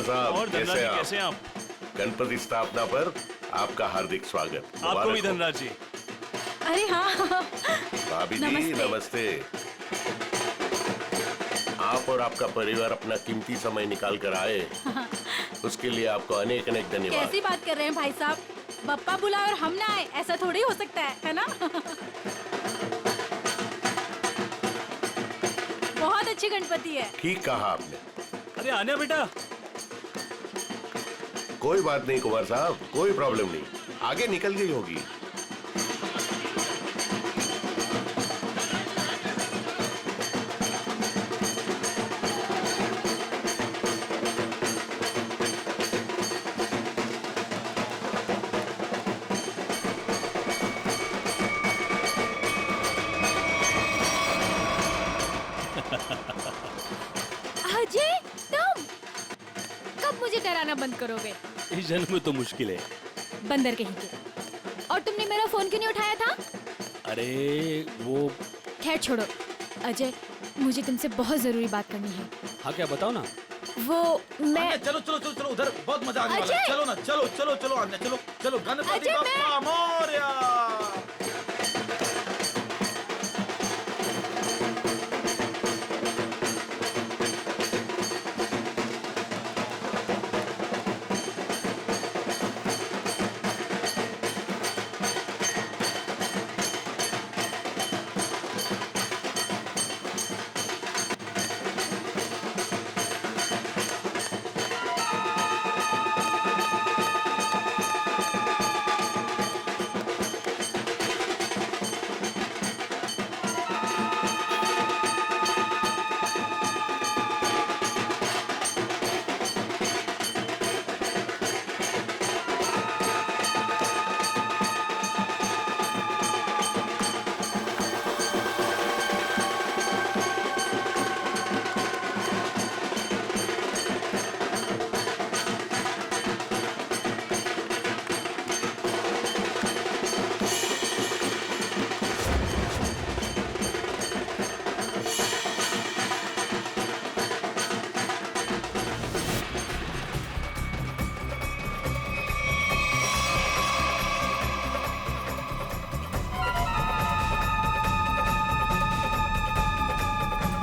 साहब, और धनराज जी कैसे हैं आप? गणपति स्थापना पर आपका हार्दिक स्वागत। आपको भी मुबारक हो। धनराज जी। अरे हाँ। भाभी जी नमस्ते। नमस्ते। आप और आपका परिवार अपना कीमती समय निकाल कर आए, उसके लिए आपको अनेक अनेक धन्यवाद। कैसी बात कर रहे हैं भाई साहब? बप्पा बुलाए और हम ना आए, ऐसा थोड़ी हो सकता है ना? बहुत अच्छी गणपति है। ठीक कहा आपने। अरे आने बेटा। कोई बात नहीं कुमार साहब, कोई प्रॉब्लम नहीं, आगे निकल गई होगी। अजय, तुम कब मुझे डराना बंद करोगे? इस जन्म में तो मुश्किल है। बंदर कहीं के। और तुमने मेरा फोन क्यों नहीं उठाया था? अरे वो। खैर छोड़ो। अजय, मुझे तुमसे बहुत जरूरी बात करनी है। हाँ क्या बताओ ना। वो मैं चलो चलो चलो चलो, उधर बहुत मजा आने वाला है। अजय! चलो ना, चलो चलो चलो आने, चलो चलो, गणपति अजय, बप्पा मोरया।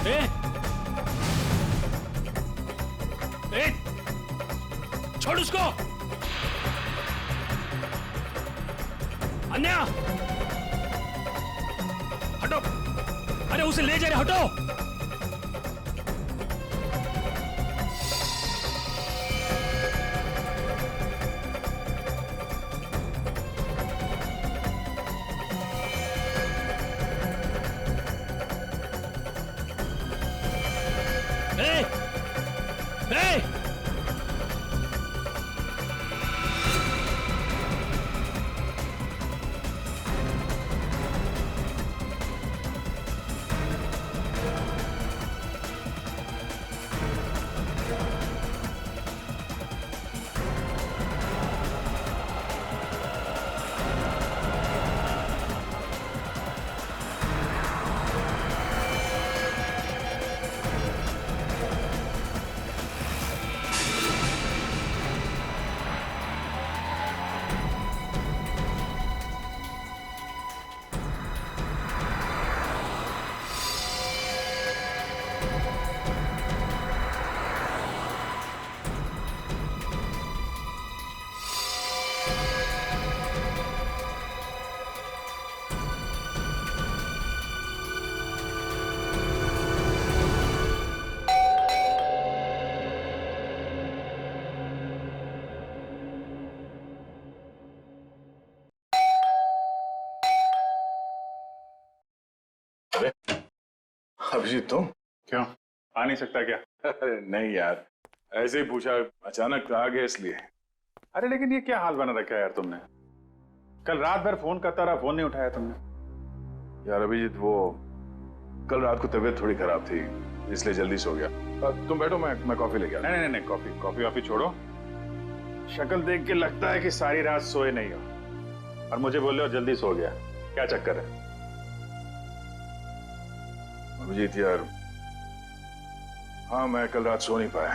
ए! ए! छोड़ उसको। अन्या हटो। अरे उसे ले जा रहे, हटो। ए! ए! अभिजीत तुम क्यों आ नहीं सकता क्या? अरे नहीं यार, ऐसे ही पूछा, अचानक आ गया इसलिए। अरे लेकिन ये क्या हाल बना रखा है यार तुमने? कल रात भर फोन करता रहा, फोन नहीं उठाया तुमने। यार अभिजीत, वो कल रात को तबीयत थोड़ी खराब थी, इसलिए जल्दी सो गया। तुम बैठो, मैं कॉफी लेके आता हूं। नहीं नहीं नहीं, कॉफी कॉफी वॉफी छोड़ो। शक्ल देख के लगता है कि सारी रात सोए नहीं हो, और मुझे बोल रहे हो जल्दी सो गया। क्या चक्कर है? अभिजीत यार, हाँ मैं कल रात सो नहीं पाया।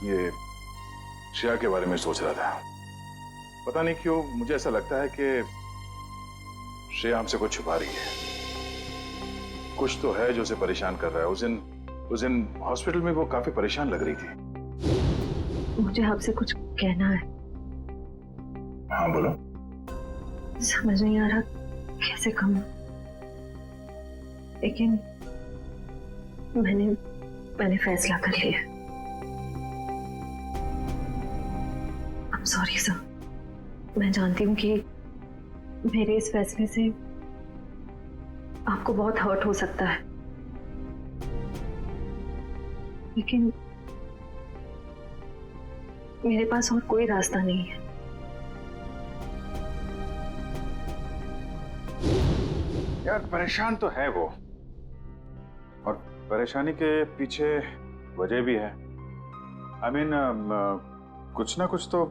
ये श्रेया के बारे में सोच रहा था। पता नहीं क्यों मुझे ऐसा लगता है कि श्रेया हमसे कुछ छुपा रही है। कुछ तो है जो उसे परेशान कर रहा है। उस दिन हॉस्पिटल में वो काफी परेशान लग रही थी। मुझे आपसे कुछ कहना है। हाँ बोलो। समझ नहीं आ रहा कैसे कहूं, लेकिन मैंने फैसला कर लिया। I'm sorry sir. मैं जानती हूँ कि मेरे इस फैसले से आपको बहुत हर्ट हो सकता है, लेकिन मेरे पास और कोई रास्ता नहीं है। यार परेशान तो है वो, और परेशानी के पीछे वजह भी है। I mean, कुछ ना कुछ तो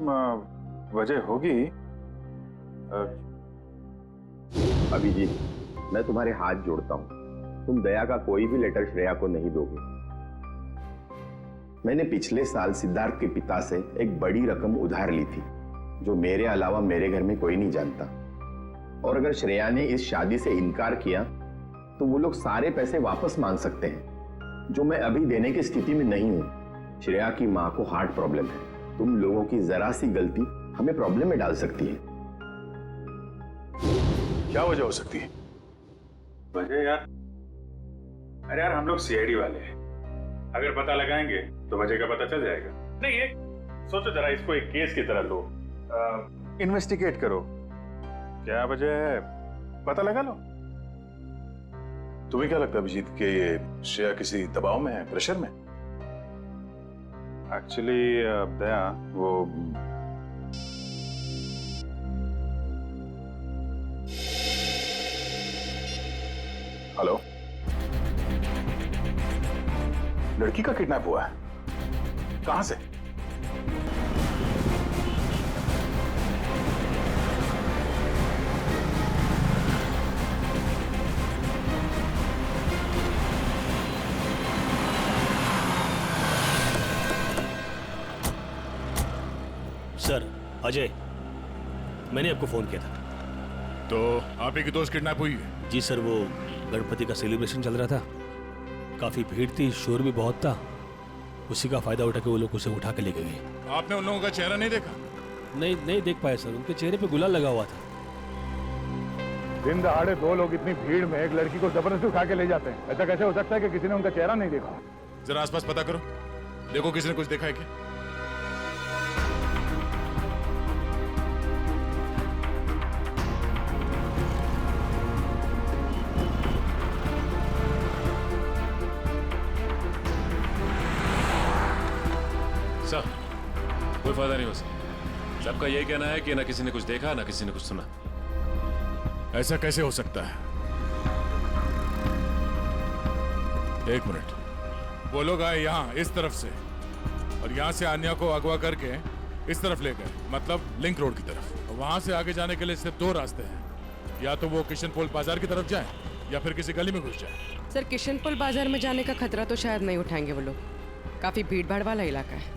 वजह होगी। अभिजीत, मैं तुम्हारे हाथ जोड़ता हूँ, तुम दया का कोई भी लेटर श्रेया को नहीं दोगे। मैंने पिछले साल सिद्धार्थ के पिता से एक बड़ी रकम उधार ली थी, जो मेरे अलावा मेरे घर में कोई नहीं जानता। और अगर श्रेया ने इस शादी से इनकार किया तो वो लोग सारे पैसे वापस मांग सकते हैं, जो मैं अभी देने की स्थिति में नहीं हूं। श्रेया की मां को हार्ट प्रॉब्लम है। तुम लोगों की जरा सी गलती हमें प्रॉब्लम में डाल सकती है। क्या वजह हो सकती है? वजह यार, अरे यार हम लोग सीआईडी वाले हैं, अगर पता लगाएंगे तो वजह का पता चल जाएगा। नहीं ये सोचो जरा, इसको एक केस की तरह लो, इन्वेस्टिगेट करो, क्या वजह है पता लगा लो। तुम्हें क्या लगता है अभिजीत कि ये श्रेया किसी दबाव में है, प्रेशर में? एक्चुअली दया वो हेलो, लड़की का किडनैप हुआ है? कहां से? सर अजय, मैंने आपको फोन किया था। तो आप ही की दोस्त किडनैप हुई है? जी सर, वो गणपति का सेलिब्रेशन चल रहा था, काफी भीड़ थी, शोर भी बहुत था, उसी का फायदा उठा के वो लोग उसे उठा के लेके गए। आपने उन लोगों का चेहरा नहीं देखा? नहीं देख पाए सर, उनके चेहरे पे गुलाल लगा हुआ था। दिन दहाड़े दो लोग इतनी भीड़ में एक लड़की को जबरदस्ती उठा के ले जाते हैं, ऐसा कैसे हो सकता है कि किसी ने उनका चेहरा नहीं देखा? जरा आसपास पता करो, देखो किसी ने कुछ देखा है क्या? सर, कोई फायदा नहीं हो सकता। सबका यही कहना है कि ना किसी ने कुछ देखा ना किसी ने कुछ सुना। ऐसा कैसे हो सकता है? एक मिनट, वो लोग आए यहाँ इस तरफ से और यहाँ से आन्या को अगवा करके इस तरफ ले गए, मतलब लिंक रोड की तरफ। वहां से आगे जाने के लिए सिर्फ दो रास्ते हैं, या तो वो किशनपोल बाजार की तरफ जाए या फिर किसी गली में घुस जाए। सर, किशनपोल बाजार में जाने का खतरा तो शायद नहीं उठाएंगे वो लोग, काफी भीड़ भाड़ वाला इलाका है।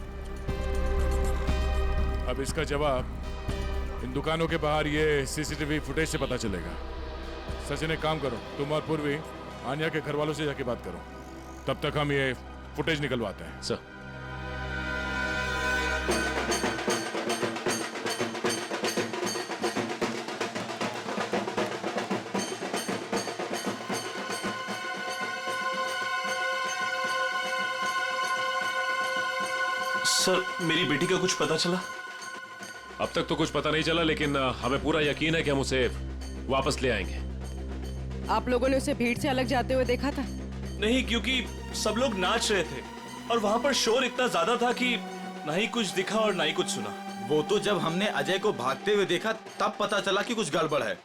अब इसका जवाब इन दुकानों के बाहर ये सीसीटीवी फुटेज से पता चलेगा। सचिन, एक काम करो, तुम और पूर्वी आन्या के घर वालों से जाके बात करो, तब तक हम ये फुटेज निकलवाते हैं। सर, सर, मेरी बेटी का कुछ पता चला? अब तक तो कुछ पता नहीं चला, लेकिन हमें पूरा यकीन है कि हम उसे वापस ले आएंगे। आप लोगों ने उसे भीड़ से अलग जाते हुए देखा था? नहीं, क्योंकि सब लोग नाच रहे थे और वहां पर शोर इतना ज्यादा था कि ना ही कुछ दिखा और ना ही कुछ सुना। वो तो जब हमने अजय को भागते हुए देखा तब पता चला कि कुछ गड़बड़ है।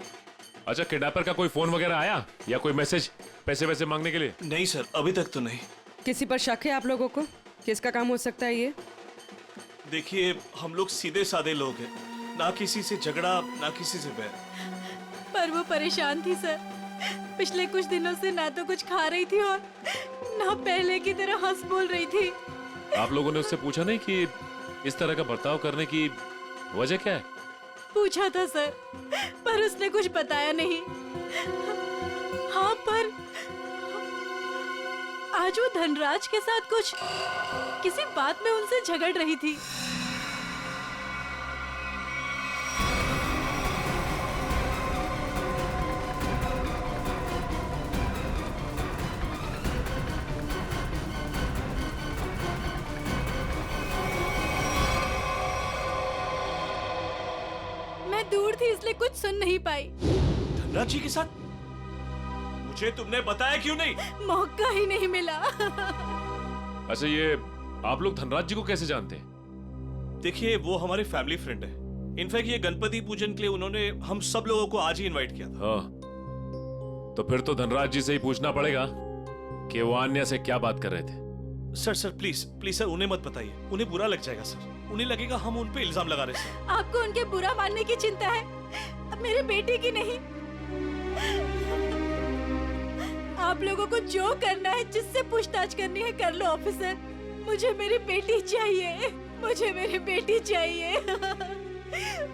अच्छा, किडनैपर का कोई फोन वगैरह आया या कोई मैसेज पैसे वैसे मांगने के लिए? नहीं सर, अभी तक तो नहीं। किसी पर शक है आप लोगों को? किसका काम हो सकता है ये? देखिए, हम लोग सीधे साधे लोग हैं, ना किसी से झगड़ा ना किसी से बैर। पर वो परेशान थी सर, पिछले कुछ दिनों से ना तो कुछ खा रही थी और ना पहले की तरह हंस बोल रही थी। आप लोगों ने उससे पूछा नहीं कि इस तरह का बर्ताव करने की वजह क्या है? पूछा था सर, पर उसने कुछ बताया नहीं। हाँ, पर आज वो धनराज के साथ कुछ किसी बात में उनसे झगड़ रही थी। मैं दूर थी इसलिए कुछ सुन नहीं पाई। धनराज जी के साथ? मुझे तुमने बताया क्यों नहीं? मौका ही नहीं मिला। अच्छा, ये आप लोग धनराज जी को कैसे जानते हैं? देखिए, वो हमारे फैमिली फ्रेंड है। इनफैक्ट ये गणपति पूजन के लिए उन्होंने हम सब लोगों को आज ही इनवाइट किया था। हाँ, तो फिर तो धनराज जी से ही पूछना पड़ेगा कि वो अन्य से क्या बात कर रहे थे। सर प्लीज प्लीज सर, उन्हें मत बताइए, उन्हें बुरा लग जाएगा सर। उन्हें लगेगा हम उन पे इल्जाम लगा रहे सर। आपको उनके बुरा मानने की चिंता है, अब मेरे बेटे की नहीं। आप लोगों को जो करना है, जिससे पूछताछ करनी है कर लो ऑफिसर। मुझे मेरी बेटी चाहिए, मुझे मेरी बेटी चाहिए,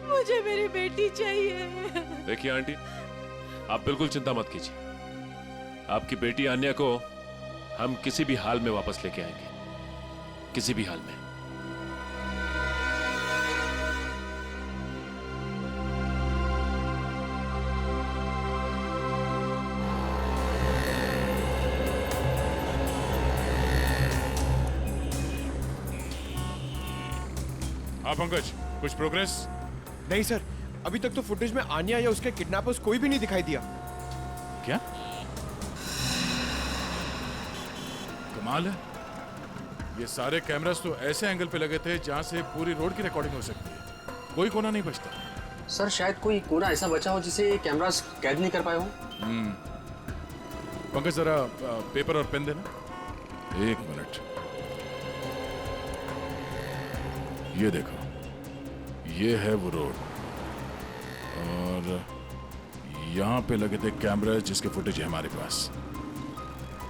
मुझे मेरी बेटी चाहिए। देखिए आंटी, आप बिल्कुल चिंता मत कीजिए। आपकी बेटी अन्या को हम किसी भी हाल में वापस लेके आएंगे, किसी भी हाल में। हाँ पंकज, कुछ प्रोग्रेस? नहीं सर, अभी तक तो फुटेज में आन्या या उसके किडनैपर्स कोई भी नहीं दिखाई दिया। क्या कमाल है, ये सारे कैमरास तो ऐसे एंगल पे लगे थे जहां से पूरी रोड की रिकॉर्डिंग हो सकती है, कोई कोना नहीं बचता। सर शायद कोई कोना ऐसा बचा हो जिसे कैमरास कैद नहीं कर पाए हो। पंकज जरा पेपर और पेन देना। एक मिनट, ये देखो, ये है वो रोड और यहाँ पे लगे थे कैमरा जिसके फुटेज है हमारे पास,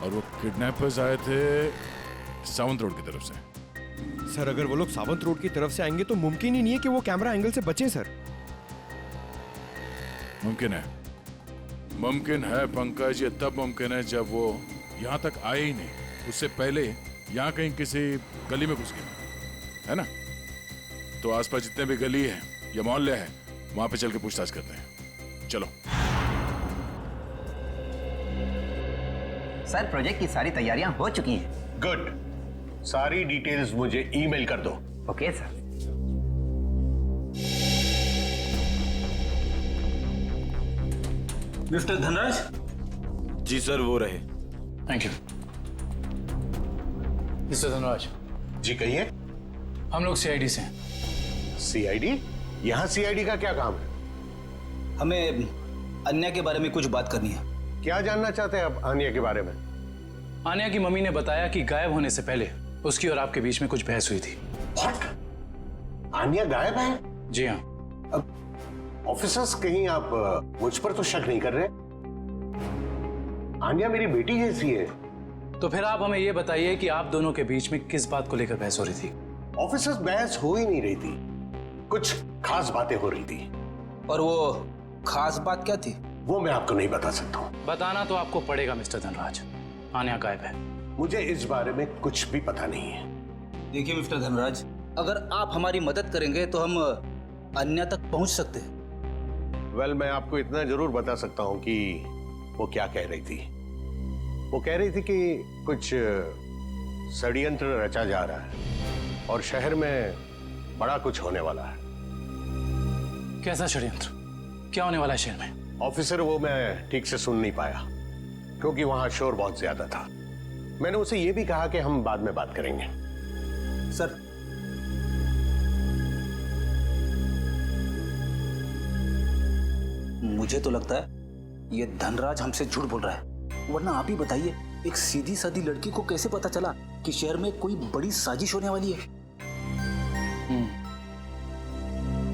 और वो किडनैपर्स आए थे सावंत रोड की तरफ से। सर अगर वो लोग सावंत रोड की तरफ से आएंगे तो मुमकिन ही नहीं है कि वो कैमरा एंगल से बचे सर। मुमकिन है, मुमकिन है पंकज, ये तब मुमकिन है जब वो यहाँ तक आए ही नहीं, उससे पहले यहाँ कहीं किसी गली में घुस गए, है ना? तो आसपास जितने भी गली है या मोहल्ले हैं, वहां पे चल के पूछताछ करते हैं। चलो। सर प्रोजेक्ट की सारी तैयारियां हो चुकी हैं। गुड, सारी डिटेल्स मुझे ईमेल कर दो। Okay sir. मिस्टर धनराज? जी सर, वो रहे। Thank you. मिस्टर धनराज जी कहिए। हम लोग सीआईडी से हैं। सीआईडी? यहाँ सीआईडी का क्या काम है? हमें अन्या के बारे में कुछ बात करनी है। क्या जानना चाहते हैं आप अन्या के बारे में? आन्या की मम्मी ने बताया कि गायब होने से पहले उसकी और आपके बीच में कुछ बहस हुई थी। What? आन्या गायब है? जी हाँ। अब ऑफिसर्स, कहीं आप मुझ पर तो शक नहीं कर रहे? आन्या मेरी बेटी जैसी है। तो फिर आप हमें ये बताइए कि आप दोनों के बीच में किस बात को लेकर बहस हो रही थी? ऑफिसर्स, बहस हो ही नहीं रही थी, कुछ खास बातें हो रही थी। और वो खास बात क्या थी? वो मैं आपको नहीं बता सकता हूँ। बताना तो आपको पड़ेगा मिस्टर धनराज, आन्या गायब है। मुझे इस बारे में कुछ भी पता नहीं है। देखिए मिस्टर धनराज, अगर आप हमारी मदद करेंगे तो हम अन्या तक पहुंच सकते हैं। वेल, मैं आपको इतना जरूर बता सकता हूँ कि वो क्या कह रही थी। वो कह रही थी कि कुछ षड्यंत्र रचा जा रहा है और शहर में बड़ा कुछ होने वाला है। कैसा षड्यंत्र? क्या होने वाला है शहर में? ऑफिसर, वो मैं ठीक से सुन नहीं पाया क्योंकि वहां शोर बहुत ज्यादा था। मैंने उसे ये भी कहा कि हम बाद में बात करेंगे। सर, मुझे तो लगता है ये धनराज हमसे झूठ बोल रहा है, वरना आप ही बताइए, एक सीधी सादी लड़की को कैसे पता चला कि शहर में कोई बड़ी साजिश होने वाली है?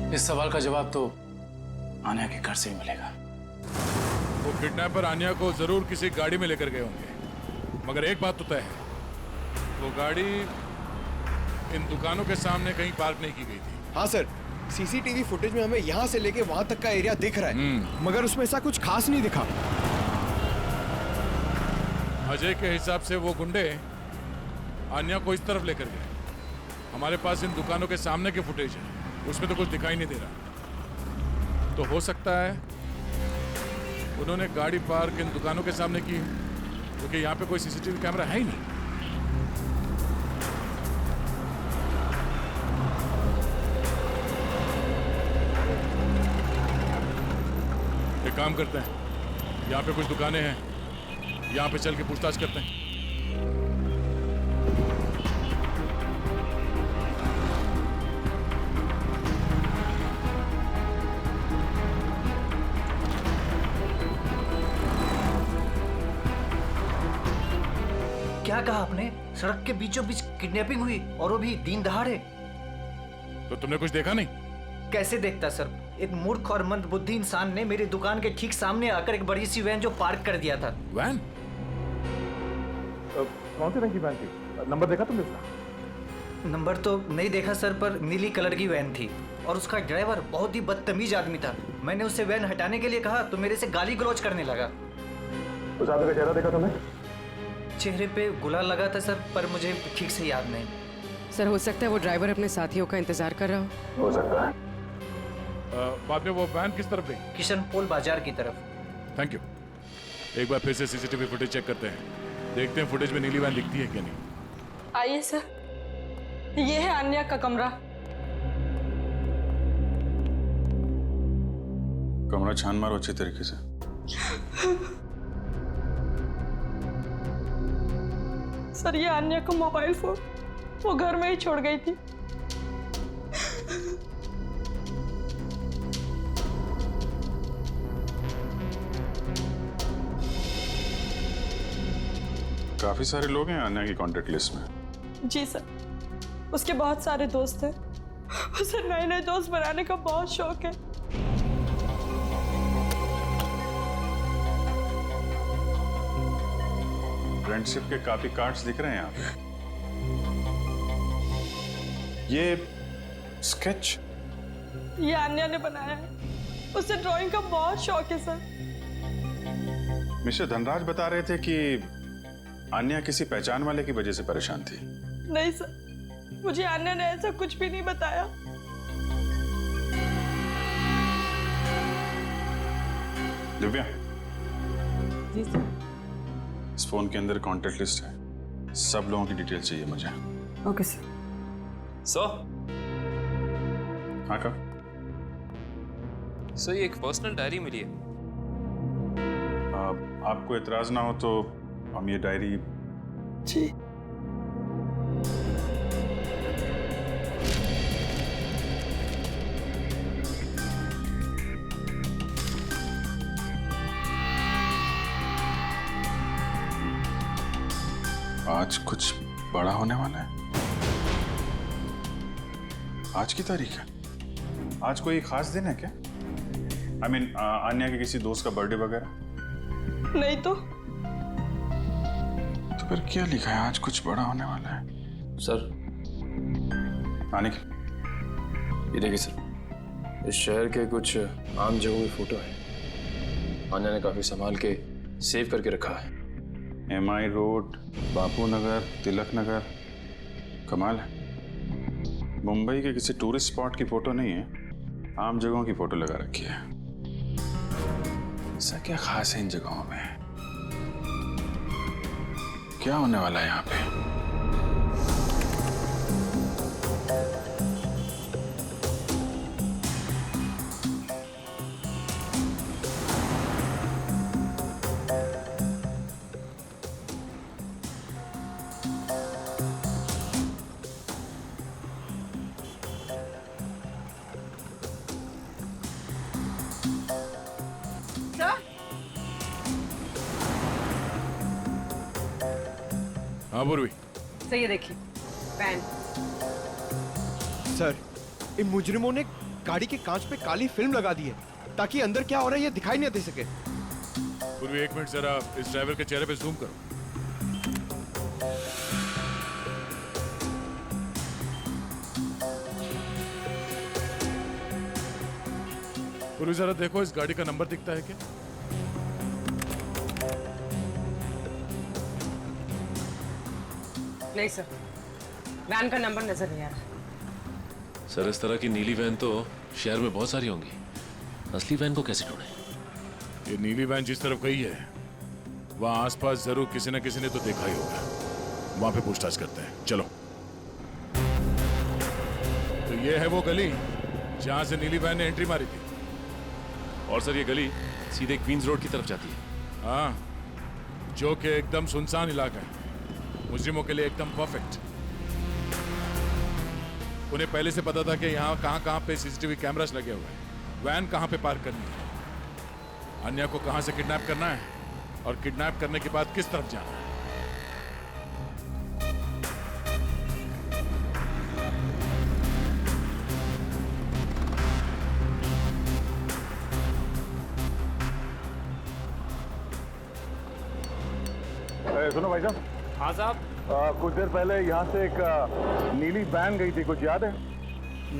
इस सवाल का जवाब तो आन्या के घर से ही मिलेगा। वो किडनैपर आन्या को जरूर किसी गाड़ी में लेकर गए होंगे, मगर एक बात तो तय है, वो गाड़ी इन दुकानों के सामने कहीं पार्क नहीं की गई थी। हाँ सर, सीसीटीवी फुटेज में हमें यहाँ से लेके वहां तक का एरिया दिख रहा है, मगर उसमें ऐसा कुछ खास नहीं दिखा। अजय के हिसाब से वो गुंडे आन्या को इस तरफ लेकर गए। हमारे पास इन दुकानों के सामने के फुटेज है, उसमें तो कुछ दिखाई नहीं दे रहा। तो हो सकता है उन्होंने गाड़ी पार्क इन दुकानों के सामने की, क्योंकि यहाँ पे कोई सीसीटीवी कैमरा है ही नहीं। एक काम करते हैं, यहाँ पे कुछ दुकानें हैं, यहाँ पे चल के पूछताछ करते हैं। क्या कहा आपने? सड़क के बीचों बीच किडनैपिंग हुई और वो भी दिन दहाड़े? तो तुमने कुछ देखा नहीं? कैसे देखता सर, एक मूर्ख और मंदबुद्धि इंसान ने मेरी दुकान के ठीक सामने आकर एक बड़ी सी वैन जो पार्क कर दिया था। वैन? कौन सी रंग की वैन थी? नंबर देखा तुमने इसका? नंबर तो नहीं देखा सर, पर नीली कलर की वैन थी और उसका ड्राइवर बहुत ही बदतमीज आदमी था। मैंने उसे वैन हटाने के लिए कहा तो मेरे से गाली गलौज करने लगा। उस आदमी का चेहरा देखा तुमने? चेहरे पे गुलाल लगा था सर, पर मुझे ठीक से याद नहीं। सर हो सकता है वो ड्राइवर अपने साथियों का इंतजार कर रहा हो सकता है। बाद में वो वैन किस तरफ गई? किशन पोल बाजार की तरफ। Thank you. एक बार फिर से सीसीटीवी फुटेज चेक करते हैं, देखते हैं फुटेज में नीली वैन दिखती है क्या नहीं। आइए सर, ये है आन्या का कमरा। कमरा छान मारो अच्छे तरीके से। सर ये आन्या का मोबाइल फोन वो घर में ही छोड़ गई थी। काफी सारे लोग हैं आन्या की कांटेक्ट लिस्ट में। जी सर, उसके बहुत सारे दोस्त हैं। उसे नए नए दोस्त बनाने का बहुत शौक है। फ्रेंडशिप के काफी कार्ड्स दिख रहे हैं यहाँ पे। ये स्केच ये आन्या ने बनाया है। उसे ड्राइंग का बहुत शौक है सर। मिस्टर धनराज बता रहे थे कि आन्या किसी पहचान वाले की वजह से परेशान थी। नहीं सर, मुझे आन्या ने ऐसा कुछ भी नहीं बताया। दिव्या, जी सर। इस फोन के अंदर कॉन्टेक्ट लिस्ट है, सब लोगों की डिटेल चाहिए मुझे। Okay sir. हाँ का? सर ये एक पर्सनल डायरी मिली है। आपको एतराज ना हो तो हम ये डायरी। जी। आज कुछ बड़ा होने वाला है। आज की तारीख है? आज कोई खास दिन है क्या? I mean, आन्या के किसी दोस्त का बर्थडे वगैरह? नहीं तो फिर क्या लिखा है? आज कुछ बड़ा होने वाला है। सर आने की ये देखिए सर, इस शहर के कुछ आम जगहों की फोटो है। आन्या ने काफी संभाल के सेव करके रखा है। MI रोड, बापू नगर, तिलक नगर, कमाल है। मुंबई के किसी टूरिस्ट स्पॉट की फोटो नहीं है, आम जगहों की फोटो लगा रखी है। ऐसा क्या खास है इन जगहों में? क्या होने वाला है यहाँ पे? हाँ पूर्वी। सर ये देखिए वैन। सर इन मुजरिमों ने गाड़ी के कांच पे काली फिल्म लगा दी है ताकि अंदर क्या हो रहा है ये दिखाई नहीं दे सके। पूर्वी एक मिनट जरा इस ड्राइवर के चेहरे पे जूम करो। पूरी जरा देखो इस गाड़ी का नंबर दिखता है क्या? नहीं सर, वैन का नंबर नजर नहीं आ रहा। सर इस तरह की नीली वैन तो शहर में बहुत सारी होंगी, असली वैन को कैसे ढूंढें? ये नीली वैन जिस तरफ गई है वहां आसपास जरूर किसी न किसी ने तो देखा ही होगा। वहां पे पूछताछ करते हैं, चलो। तो ये है वो गली जहां से नीली वैन ने एंट्री मारी थी। और सर ये गली सीधे क्वींस रोड की तरफ जाती है। हाँ, जो कि एकदम सुनसान इलाका है, मुजरिमों के लिए एकदम परफेक्ट। उन्हें पहले से पता था कि यहाँ कहाँ पे सीसीटीवी कैमरास लगे हुए हैं, वैन कहाँ पे पार्क करनी है, अन्या को कहाँ से किडनैप करना है और किडनैप करने के बाद किस तरफ जाना है। सुनो भाई साहब। हाँ साहब। कुछ देर पहले यहाँ से एक नीली वैन गई थी, कुछ याद है?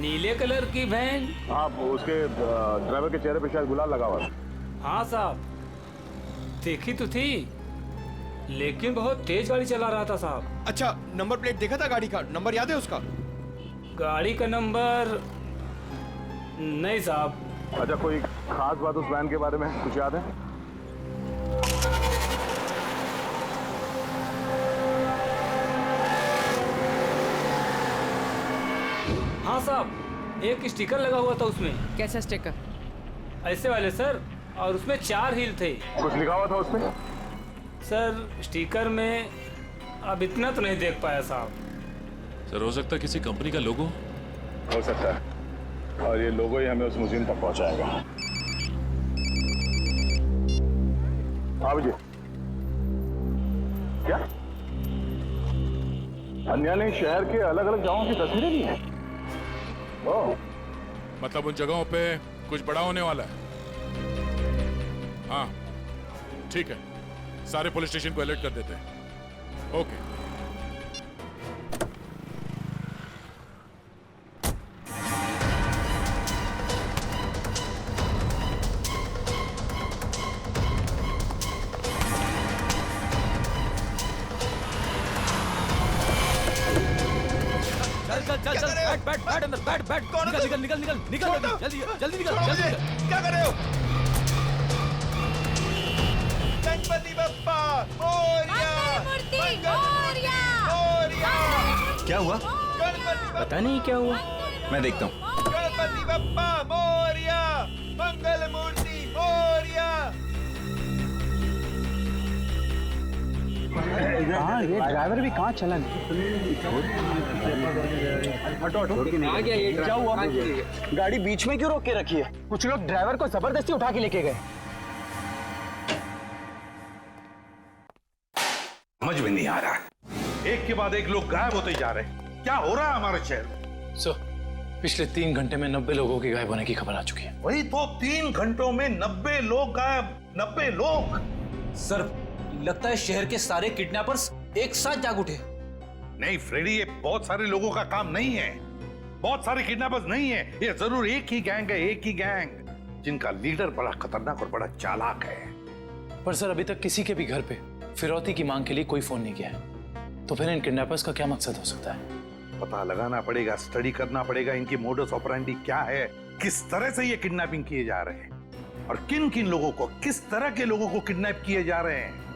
नीले कलर की वैन? हाँ, उसके ड्राइवर के चेहरे पे शायद गुलाल लगा हुआ था। हाँ साहब, देखी तो थी, लेकिन बहुत तेज गाड़ी चला रहा था साहब। अच्छा, नंबर प्लेट देखा था गाड़ी का? नंबर याद है उसका? गाड़ी का नंबर नहीं साहब। अच्छा, कोई खास बात उस वैन के बारे में कुछ याद है? हाँ साहब, एक स्टिकर लगा हुआ था उसमें। कैसा स्टिकर? ऐसे वाले सर, और उसमें 4 हील थे। कुछ लिखा हुआ था उसमें? सर स्टिकर में अब इतना तो नहीं देख पाया साहब। सर हो सकता है किसी कंपनी का लोगो हो सकता है, और ये लोगो ही हमें उस म्यूजियम तक पहुंचाएगा। हाँ विजय, क्या अन्या ने शहर के अलग अलग जगहों की तस्वीरें ली हैं? ओह, मतलब उन जगहों पे कुछ बड़ा होने वाला है। हाँ ठीक है, सारे पुलिस स्टेशन को अलर्ट कर देते हैं। ओके। बैठ अंदर, बैठ निकल जल्दी निकल। क्या कर रहे हो? गणपति बप्पा मोरया! क्या हुआ? पता नहीं क्या हुआ, मैं देखता हूँ। गणपति बप्पा मोरया! मंगल मूर्ति मोरया! हाँ, ये ड्राइवर भी कहाँ चला? क्या हुआ? गाड़ी बीच में क्यों रोक के रखी है? कुछ लोग ड्राइवर को जबरदस्ती उठा के लेके गए। समझ में नहीं आ रहा, एक के बाद एक लोग गायब होते जा रहे हैं। क्या हो रहा है हमारे शहर में? सर, पिछले 3 घंटे में 90 लोगों के गायब होने की खबर आ चुकी है। वही तो, 3 घंटों में 90 लोग गायब। 90 लोग? सर, लगता है शहर के सारे किडनैपर्स एक साथ जाग उठे। नहीं फ्रेडी, ये बहुत सारे लोगों का काम नहीं है, बहुत सारे किडनैपर्स नहीं है, ये जरूर एक ही गैंग है, एक ही गैंग, जिनका लीडर बड़ा खतरनाक और बड़ा चालाक है। पर सर, अभी तक किसी के भी घर पे फिरौती की मांग के लिए कोई फोन नहीं किया है, तो फिर इन किडनैपर्स का क्या मकसद हो सकता है? पता लगाना पड़ेगा, स्टडी करना पड़ेगा, इनकी मोडस ऑपरेंडी क्या है, किस तरह से ये किडनैपिंग किए जा रहे हैं, और किन किन लोगों को, किस तरह के लोगों को किडनैप किए जा रहे हैं।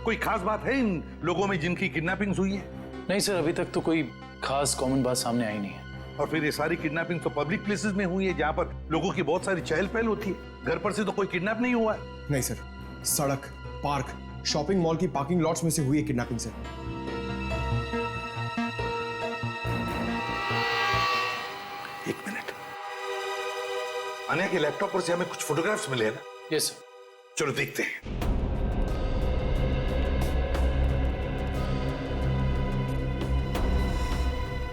कोई खास बात है इन लोगों में जिनकी किडनैपिंग हुई है? नहीं सर, अभी तक तो कोई खास कॉमन बात सामने आई नहीं है। और फिर ये सारी किडनैपिंग तो पब्लिक प्लेसेस में हुई है, जहां पर लोगों की बहुत सारी चहल पहल होती है। घर पर से तो कोई किडनैप नहीं हुआ है। नहीं सर, सड़क, पार्क, शॉपिंग मॉल की पार्किंग लॉट्स में से हुई है किडनैपिंग सर। एक मिनट, अन्या के लैपटॉप पर से हमें कुछ फोटोग्राफ्स मिले हैं ना? Yes sir. चलो देखते हैं।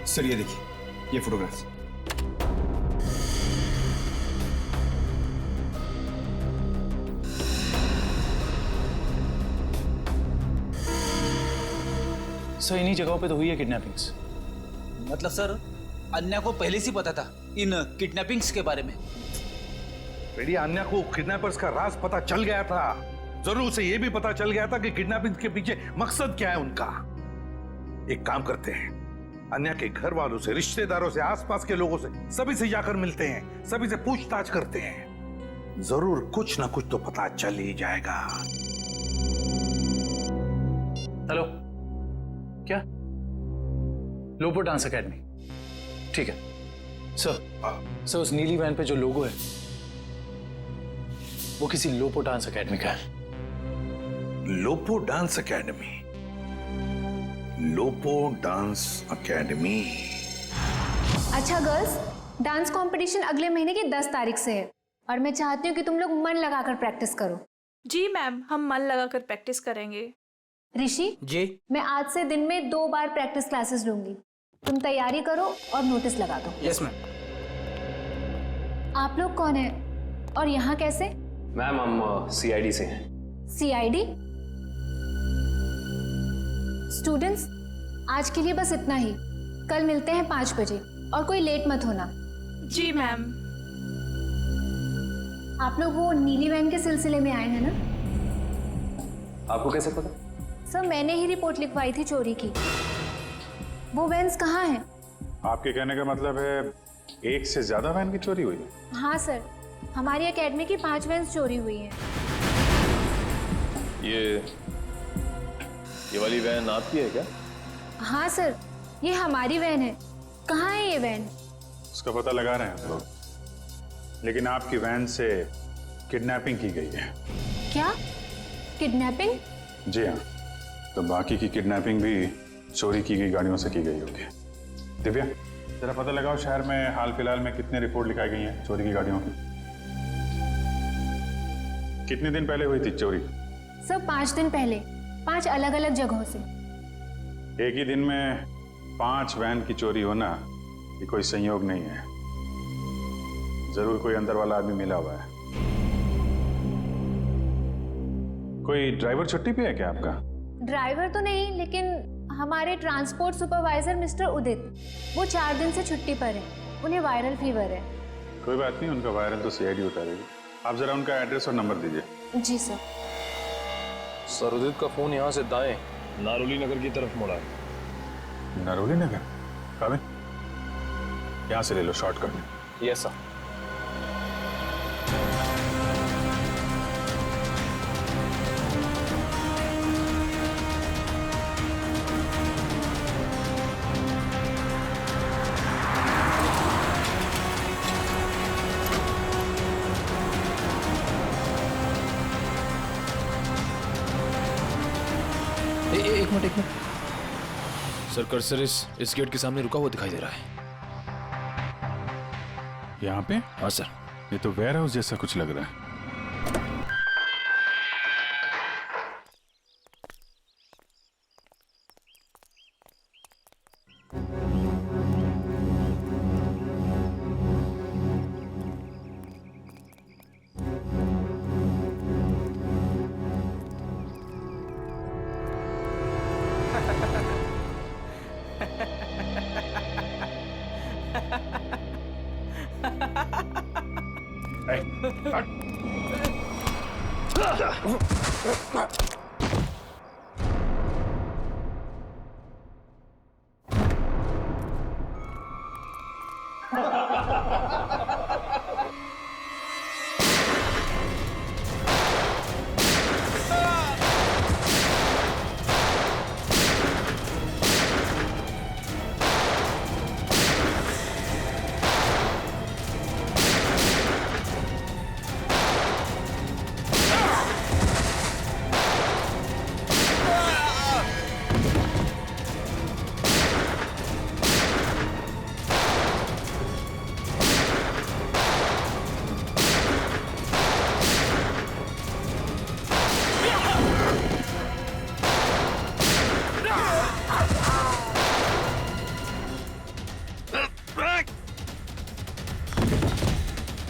सर ये देखिए, ये फोटोग्राफ्स। सर, इन्हीं जगहों पे तो हुई है किडनैपिंग्स। मतलब सर, अन्या को पहले से पता था इन किडनैपिंग्स के बारे में? बेटी अन्या को किडनैपर्स का राज पता चल गया था। जरूर उसे यह भी पता चल गया था कि किडनैपिंग के पीछे मकसद क्या है उनका। एक काम करते हैं, अन्या के घर वालों से, रिश्तेदारों से, आसपास के लोगों से, सभी से जाकर मिलते हैं, सभी से पूछताछ करते हैं। जरूर कुछ ना कुछ तो पता चल ही जाएगा। हेलो, क्या? लोपो डांस एकेडमी, ठीक है सर। उस नीली वैन पे जो लोगो है वो किसी लोपो डांस एकेडमी का है। लोपो डांस एकेडमी? लोपो डांस एकेडमी। अच्छा गर्ल्स, डांस कंपटीशन अगले महीने की 10 तारीख से है और मैं चाहती हूँ कि तुम लोग मन लगाकर प्रैक्टिस करो। जी मैम, हम मन लगाकर प्रैक्टिस करेंगे। ऋषि जी, मैं आज से दिन में 2 बार प्रैक्टिस क्लासेस लूंगी। तुम तैयारी करो और नोटिस लगा दो। Yes ma'am. आप लोग कौन है और यहाँ कैसे? मैम हम सीआईडी से हैं। सीआईडी? स्टूडेंट्स, आज के लिए बस इतना ही। कल मिलते हैं 5 बजे और कोई लेट मत होना। जी मैम। आप लोग वो नीली वैन के सिलसिले में आए हैं ना? आपको कैसे पता? सर, मैंने ही रिपोर्ट लिखवाई थी चोरी की। वो वैन्स कहाँ हैं? आपके कहने का मतलब है एक से ज्यादा वैन की चोरी हुई है? हाँ सर, हमारी एकेडमी की 5 वैन्स चोरी हुई हैं। ये वाली वैन आपकी है क्या? हाँ सर, ये हमारी वैन है। कहाँ है ये वैन? उसका पता लगा रहे हैं हम लोग, लेकिन आपकी वैन से किडनैपिंग की गई है। क्या? किडनैपिंग? जी हाँ, तो बाकी की किडनैपिंग भी चोरी की गई गाड़ियों से की गई होगी। दिव्या, जरा पता लगाओ शहर में हाल फिलहाल में कितने रिपोर्ट लिखाई गई हैं चोरी की गाड़ियों की। कितने दिन पहले हुई थी चोरी? सर 5 दिन पहले, 5 अलग अलग जगहों से। एक ही दिन में 5 वैन की चोरी होना ये कोई संयोग नहीं है। जरूर कोई अंदर वाला आदमी मिला हुआ है। कोई ड्राइवर छुट्टी पे है क्या आपका? ड्राइवर तो नहीं, लेकिन हमारे ट्रांसपोर्ट सुपरवाइजर मिस्टर उदित, वो 4 दिन से छुट्टी पर हैं। उन्हें वायरल फीवर है। कोई बात नहीं, उनका वायरल तो सीआईडी उतारेगी। आप जरा उनका एड्रेस और नंबर दीजिए। जी सर। सर, उदित का फोन यहाँ से दाएं नारोली नगर की तरफ मुड़ा है। नारोली नगर? काबिल, यहाँ से ले लो शॉर्टकट में। Yes sir. एक मिनट। सर, कर्सर इस गेट के सामने रुका हुआ दिखाई दे रहा है। यहाँ पे? हाँ सर। ये तो वेयर हाउस जैसा कुछ लग रहा है।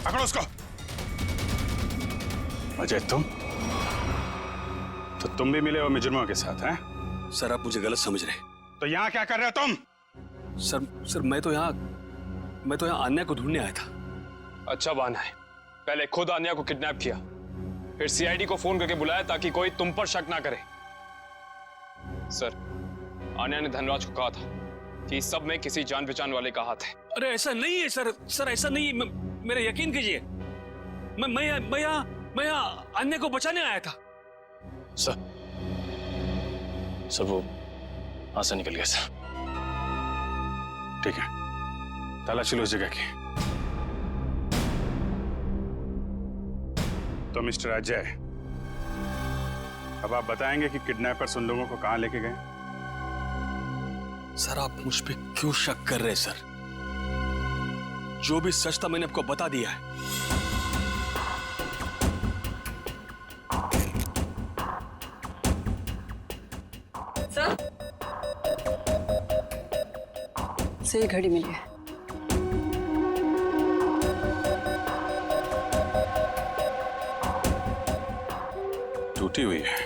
पकड़ो उसको। अजय, तुम भी मिले हो मुजरिमों के साथ हैं? सर, आप मुझे गलत समझ रहे। तो यहाँ क्या कर रहे हो तुम? सर मैं तो यहाँ अन्या को ढूंढने आया था। अच्छा बहाना है, पहले खुद आन्या को किडनैप किया, फिर सीआईडी को फोन करके बुलाया ताकि कोई तुम पर शक ना करे। सर, आन्या ने धनराज को कहा था कि इस सब में किसी जान पहचान वाले का हाथ है। अरे ऐसा नहीं है सर, सर ऐसा नहीं, मेरा यकीन कीजिए। मैं यहाँ अन्य को बचाने आया था। सर वो हाथ से निकल गया सर। ठीक है, तलाशी लो उस जगह की। तो मिस्टर अजय, अब आप बताएंगे कि किडनैपर्स उन लोगों को कहां लेके गए? सर आप मुझ पे क्यों शक कर रहे हैं सर? जो भी सच था मैंने आपको बता दिया है। सर से घड़ी मिली है। टूटी हुई है,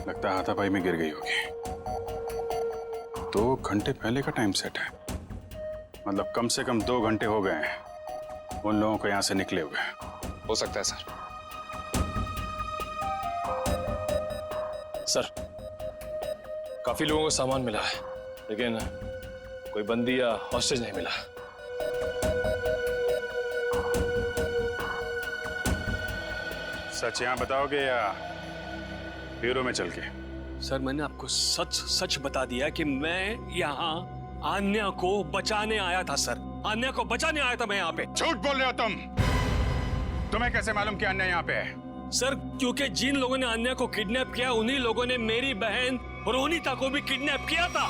लगता है हाथापाई में गिर गई होगी। 2 घंटे पहले का टाइम सेट है, मतलब कम से कम 2 घंटे हो गए हैं उन लोगों को यहां से निकले हुए। हो सकता है सर। सर, काफी लोगों को सामान मिला है, लेकिन कोई बंदी या हॉस्टेज नहीं मिला। सच यहां बताओगे या ब्यूरो में चल के? सर मैंने आपको सच सच बता दिया कि मैं यहाँ आन्या को बचाने आया था सर। आन्या को बचाने आया था मैं यहाँ पे। झूठ बोल रहे हो तुम। तुम्हें कैसे मालूम कि आन्या यहाँ पे है? सर क्योंकि जिन लोगों ने आन्या को किडनैप किया उन्हीं लोगों ने मेरी बहन रोनिता को भी किडनैप किया था।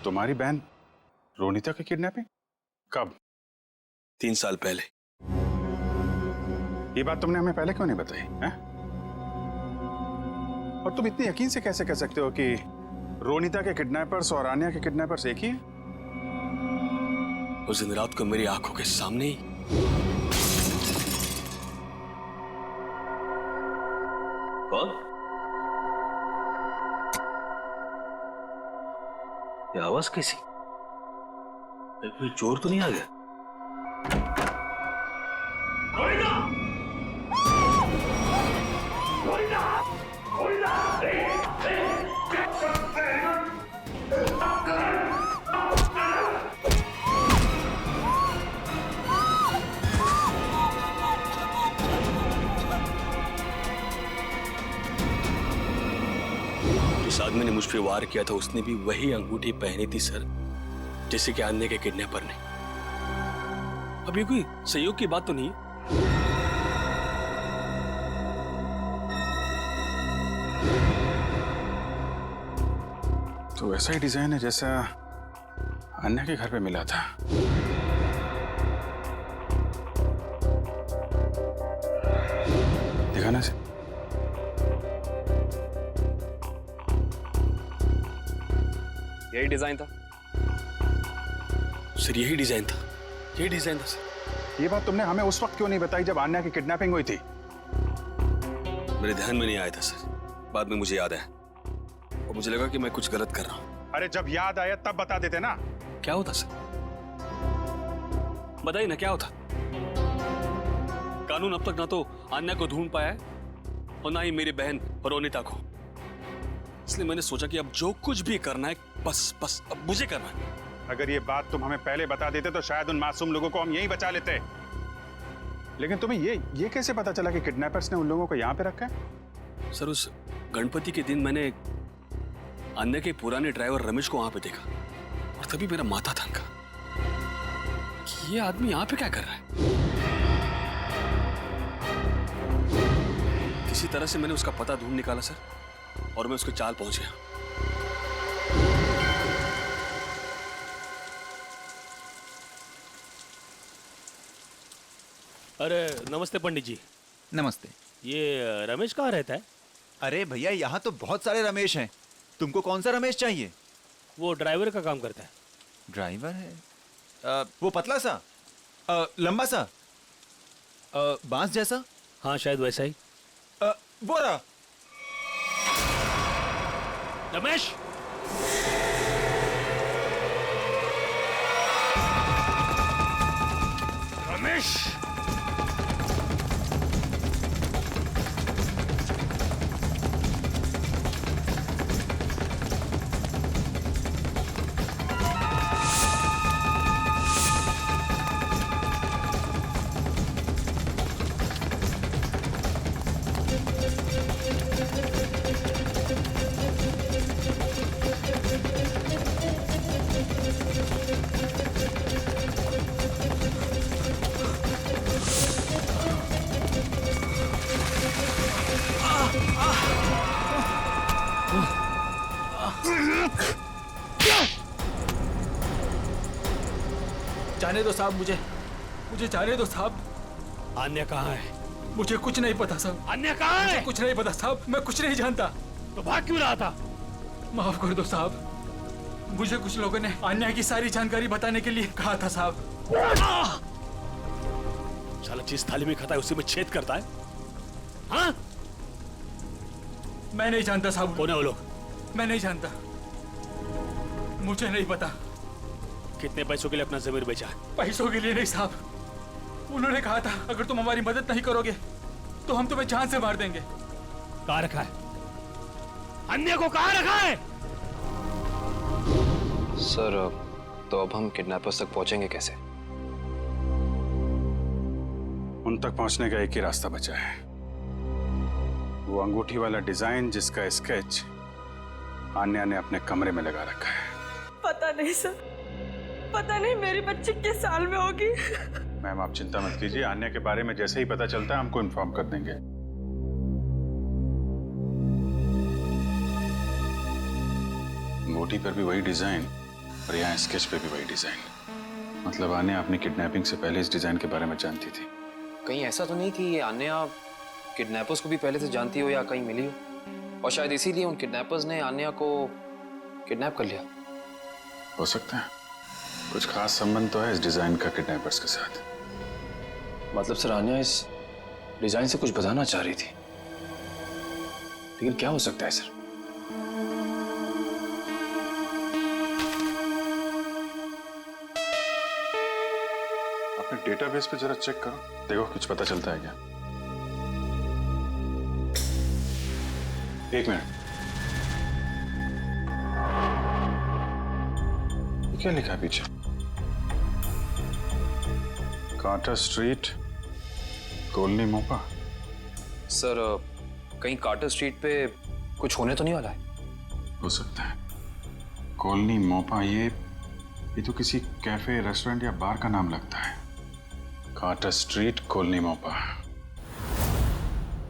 तुम्हारी बहन रोनिता की किडनैपिंग कब? 3 साल पहले। ये बात तुमने हमें पहले क्यों नहीं बताई है? और तुम इतनी यकीन से कैसे कह सकते हो कि रोनिता के किडनैपर्स और आन्या के किडनैपर्स एक ही हैं? उस दिन रात को मेरी आंखों के सामने ही कौन? ये आवाज कैसी? कोई चोर तो नहीं आ गया? जिस आदमी ने मुझ पे वार किया था उसने भी वही अंगूठी पहनी थी सर, जैसे कि आन्या के किडनैपर ने। अब ये कोई संयोग की बात तो नहीं है? तो वैसा ही डिजाइन है जैसा अन्या के घर पे मिला था। देखा ना? यही डिजाइन था सर, यही डिजाइन था, यही डिजाइन था सर। ये बात तुमने हमें उस वक्त क्यों नहीं बताई जब आन्या की किडनैपिंग हुई थी? मेरे ध्यान में नहीं आया था सर, बाद में मुझे याद आया और मुझे लगा कि मैं कुछ गलत कर रहा हूं। अरे जब याद आया तब बता देते ना। क्या होता सर? बताइए ना क्या होता? कानून अब तक ना तो आन्या को ढूंढ पाया है और ना ही मेरी बहन रोनिता को। इसलिए मैंने सोचा कि अब जो कुछ भी करना है बस अब मुझे करना है। अगर ये बात तुम हमें पहले बता देते तो शायद उन मासूम लोगों को हम यहीं बचा लेते। लेकिन तुम्हें ये कैसे पता चला कि किडनैपर्स ने उन लोगों को यहाँ पे रखा है? सर उस गणपति के दिन मैंने अन्य के पुराने ड्राइवर रमेश को वहां पे देखा और तभी मेरा माथा थनका कि ये आदमी यहाँ पे क्या कर रहा है। किसी तरह से मैंने उसका पता ढूंढ निकाला सर और मैं उसके चाल पहुंच गया। अरे नमस्ते पंडित जी। नमस्ते। ये रमेश कहाँ रहता है? अरे भैया यहाँ तो बहुत सारे रमेश हैं, तुमको कौन सा रमेश चाहिए? वो ड्राइवर का काम करता है। ड्राइवर है? वो पतला सा, लंबा सा, बांस जैसा? हाँ शायद वैसा ही। वो रहा। रमेश! जाने दो साहब, मुझे जाने दो साहब। अन्य कहाँ है? मुझे कुछ नहीं पता साहब। अन्य कहाँ है? मुझे कुछ नहीं पता साहब, मैं कुछ नहीं जानता। तो भाग क्यों रहा था? माफ कर दो साहब, मुझे कुछ लोगों ने अन्य की सारी जानकारी बताने के लिए कहा था साहब। साला जिस थाली में खाता है उसी में छेद करता है। हाँ? मैं नहीं जानता साहब। कौन है वो लोग? मैं नहीं जानता, मुझे नहीं पता। कितने पैसों के लिए अपना जमीर बेचा? पैसों के लिए नहीं साहब, उन्होंने कहा था अगर तुम हमारी मदद नहीं करोगे तो हम तुम्हें जान से मार देंगे। कहाँ रखा है? अन्य को कहाँ रखा है? सर, तो अब हम किडनैपर्स तक पहुंचेंगे कैसे? उन तक पहुंचने का एक ही रास्ता बचा है, वो अंगूठी वाला डिजाइन जिसका स्केच आन्या ने अपने कमरे में लगा रखा है। पता नहीं सर, पता नहीं मेरी बच्ची किस साल में होगी। मैम आप चिंता मत कीजिए, आन्या के बारे में जैसे ही पता चलता है हमको इन्फॉर्म कर देंगे। अंगूठी पर भी वही डिजाइन और यहाँ स्केच पे भी वही डिजाइन। मतलब आन्या अपनी किडनैपिंग से पहले इस डिजाइन के बारे में जानती थी। कहीं ऐसा तो नहीं कि आन्या किडनैपर्स को भी पहले से जानती हो या कहीं मिली हो, और शायद इसीलिए उन किडनैपर्स ने आन्या को किडनैप कर लिया? हो सकता है, कुछ खास संबंध तो है इस डिजाइन का किडनैपर्स के साथ। मतलब सर, आन्या इस डिजाइन से कुछ बताना चाह रही थी, लेकिन क्या हो सकता है सर? अपने डेटाबेस पे जरा चेक करो, देखो कुछ पता चलता है क्या। एक मिनट, क्या लिखा है पीछे? कार्टर स्ट्रीट, कॉलोनी मोपा। सर, कहीं कार्टर स्ट्रीट पे कुछ होने तो नहीं वाला है? हो सकता है, कॉलोनी मोपा, ये तो किसी कैफे, रेस्टोरेंट या बार का नाम लगता है। कार्टर स्ट्रीट, कॉलोनी मोपा।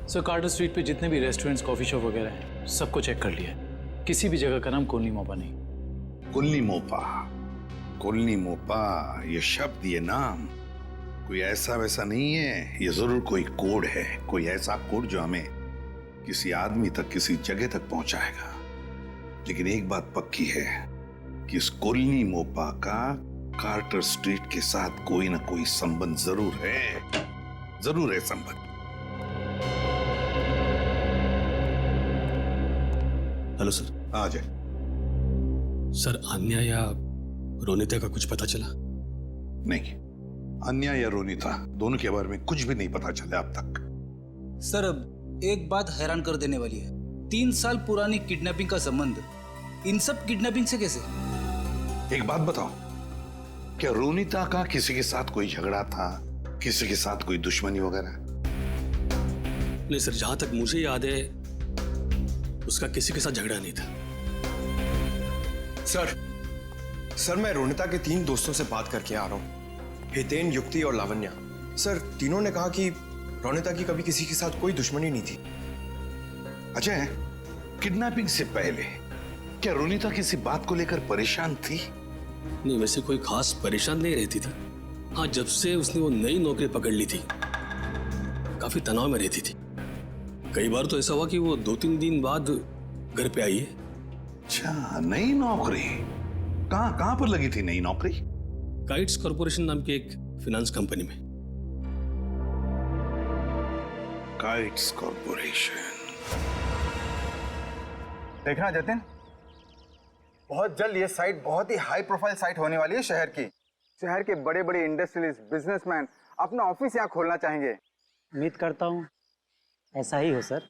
सर, कार्टर स्ट्रीट पे जितने भी रेस्टोरेंट्स, कॉफी शॉप वगैरह हैं, सबको चेक कर लिया, किसी भी जगह का नाम कॉलोनी मोपा नहीं। कॉलोनी मोपा, कॉलोनी मोपा, ये शब्द, ये नाम कोई ऐसा वैसा नहीं है, ये जरूर कोई कोड है, कोई ऐसा कोड जो हमें किसी आदमी तक, किसी जगह तक पहुंचाएगा। लेकिन एक बात पक्की है कि इस कॉलोनी मोपा का कार्टर स्ट्रीट के साथ कोई ना कोई संबंध जरूर है संबंध। Hello sir. आ जाए। सर, अन्या या रोनिता का कुछ पता चला? नहीं, अन्या या रोनिता दोनों के बारे में कुछ भी नहीं पता चला अब तक। सर, अब एक बात हैरान कर देने वाली है, 3 साल पुरानी किडनैपिंग का संबंध इन सब किडनैपिंग से कैसे? एक बात बताओ, क्या रोनिता का किसी के साथ कोई झगड़ा था, किसी के साथ कोई दुश्मनी वगैरह? नहीं सर, जहां तक मुझे याद है उसका किसी के साथ झगड़ा नहीं था। सर मैं रोनिता के 3 दोस्तों से बात करके आ रहा हूँ, हितेन, युक्ति और लावण्या। सर, तीनों ने कहा कि रोनिता की कभी किसी के साथ कोई दुश्मनी नहीं थी। अजय, किडनैपिंग से पहले क्या रोनिता किसी बात को लेकर परेशान थी? नहीं, वैसे कोई खास परेशान नहीं रहती थी। हाँ, जब से उसने वो नई नौकरी पकड़ ली थी काफी तनाव में रहती थी। कई बार तो ऐसा हुआ कि वो 2-3 दिन बाद घर पे आई है। अच्छा, नई नौकरी? कहाँ पर लगी थी नई नौकरी? काइट्स कॉर्पोरेशन नाम की एक फाइनेंस कंपनी में। Kites corporation. देखना जतिन, बहुत जल्द ये साइट बहुत ही हाई प्रोफाइल साइट होने वाली है शहर की। शहर के बड़े बड़े इंडस्ट्रियलिस्ट, बिजनेसमैन अपना ऑफिस यहाँ खोलना चाहेंगे। उम्मीद करता हूँ ऐसा ही हो सर।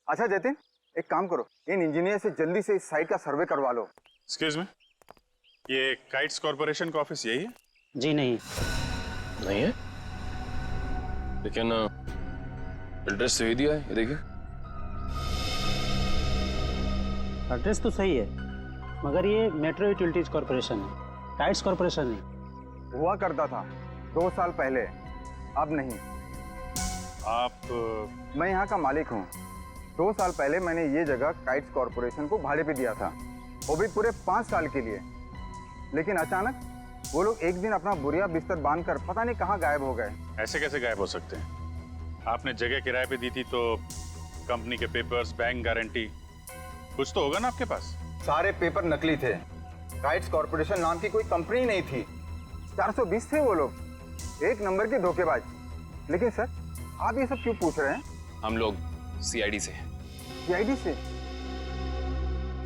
अच्छा जतिन, एक काम करो, इन इंजीनियर से जल्दी से इस साइट का सर्वे करवा लो। एक्सक्यूज मी, ये काइट्स कॉर्पोरेशन का ऑफिस यही है? जी नहीं। नहीं है, लेकिन एड्रेस सही दिया है, ये देखिए। एड्रेस तो सही है, मगर ये मेट्रो यूटिलिटीज कॉर्पोरेशन है, काइट्स कॉर्पोरेशन नहीं। हुआ करता था 2 साल पहले, अब नहीं। आप मैं यहाँ का मालिक हूँ। 2 साल पहले मैंने ये जगह काइट्स कॉर्पोरेशन को भाड़े पे दिया था, वो भी पूरे 5 साल के लिए। लेकिन अचानक वो लोग एक दिन अपना बुरिया बिस्तर बांधकर पता नहीं कहाँ गायब हो गए। ऐसे कैसे गायब हो सकते हैं? आपने जगह किराए पे दी थी तो कंपनी के पेपर्स, बैंक गारंटी, कुछ तो होगा ना आपके पास? सारे पेपर नकली थे। काइट्स कॉर्पोरेशन नाम की कोई कंपनी नहीं थी। 420 थे वो लोग, एक नंबर के धोखेबाज। लेकिन सर, आप ये सब क्यों पूछ रहे हैं? हम लोग सीआईडी से। सीआईडी से?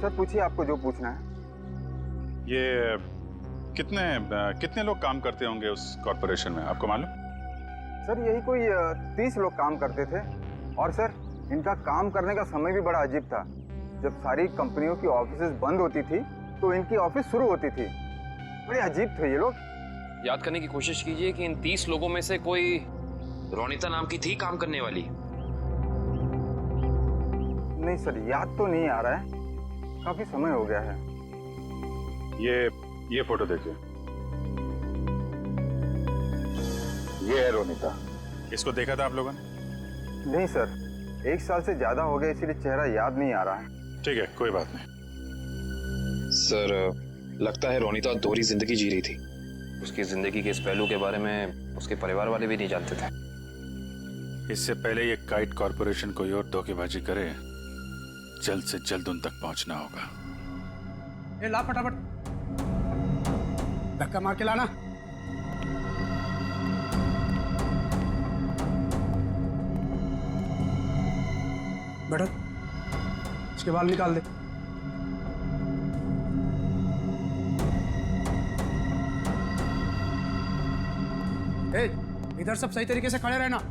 सर पूछिए आपको जो पूछना है। ये कितने लोग काम करते होंगे उस कॉर्पोरेशन में, आपको मालूम? सर यही कोई 30 लोग काम करते थे। और सर इनका काम करने का समय भी बड़ा अजीब था। जब सारी कंपनियों की ऑफिसेज बंद होती थी तो इनकी ऑफिस शुरू होती थी। बड़े अजीब थे ये लोग। याद करने की कोशिश कीजिए कि इन 30 लोगों में से कोई रोनिता नाम की थी काम करने वाली? नहीं सर, याद तो नहीं आ रहा है, काफी समय हो गया है। ये फोटो देखिए, ये है रोनिता। इसको देखा था आप लोगों ने? नहीं सर, 1 साल से ज्यादा हो गया, इसीलिए चेहरा याद नहीं आ रहा है। ठीक है, कोई बात नहीं। सर लगता है रोनिता दोहरी जिंदगी जी रही थी। उसकी जिंदगी के इस पहलू के बारे में उसके परिवार वाले भी नहीं जानते थे। इससे पहले ये काइट कॉर्पोरेशन कोई और धोखेबाजी करे, जल्द से जल्द उन तक पहुंचना होगा। ए ला फटाफट, धक्का मार के लाना। बैठो, इसके बाल निकाल दे। ए, इधर सब सही तरीके से खड़े रहना।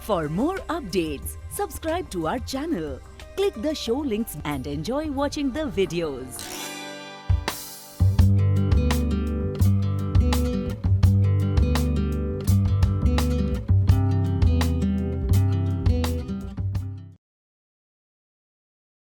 For more updates, subscribe to our channel, click the show links and enjoy watching the videos.